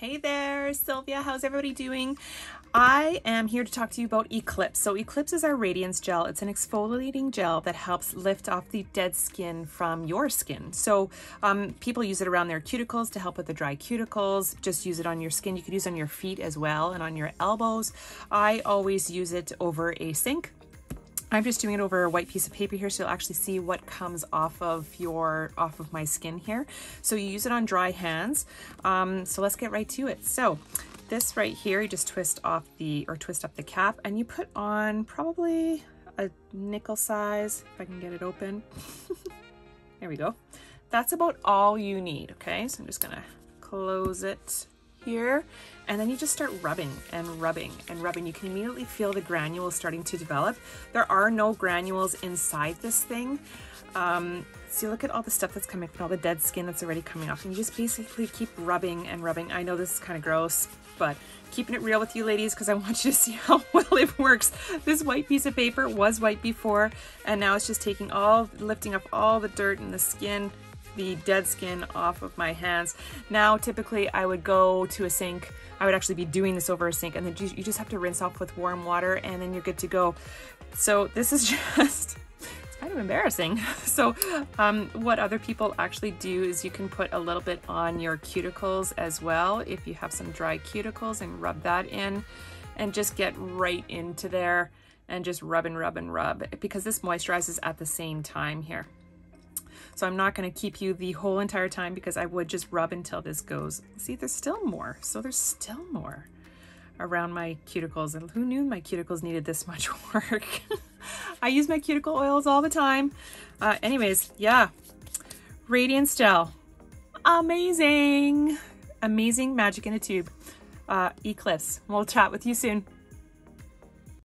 Hey there, Sylvia. How's everybody doing? I am here to talk to you about Eclipse. So Eclipse is our radiance gel. It's an exfoliating gel that helps lift off the dead skin from your skin. So people use it around their cuticles to help with the dry cuticles. Just use it on your skin. You could use it on your feet as well and on your elbows. I always use it over a sink. I'm just doing it over a white piece of paper here, so you'll actually see what comes off of my skin here. So you use it on dry hands. So let's get right to it. So this right here, you just twist up the cap, and you put on probably a nickel size, if I can get it open. There we go. That's about all you need, okay? So I'm just gonna close it here, and then you just start rubbing and rubbing and rubbing. You can immediately feel the granules starting to develop. There are no granules inside this thing. See, look at all the stuff that's coming, all the dead skin that's already coming off, and you just basically keep rubbing and rubbing. I know this is kind of gross, but keeping it real with you ladies, because I want you to see how well it works. This white piece of paper was white before, and now it's just taking lifting up all the dirt and the skin, the dead skin off of my hands. Now, typically I would go to a sink. I would actually be doing this over a sink, and then you just have to rinse off with warm water, and then you're good to go. So this is just, it's kind of embarrassing. So what other people actually do is you can put a little bit on your cuticles as well, if you have some dry cuticles, and rub that in, and just get right into there and just rub and rub and rub, because this moisturizes at the same time here. So I'm not going to keep you the whole entire time, because I would just rub until this goes. See, there's still more. So there's still more around my cuticles. And who knew my cuticles needed this much work? I use my cuticle oils all the time. Anyways, yeah. Radiance gel. Amazing. Amazing magic in a tube. Eclipse. We'll chat with you soon.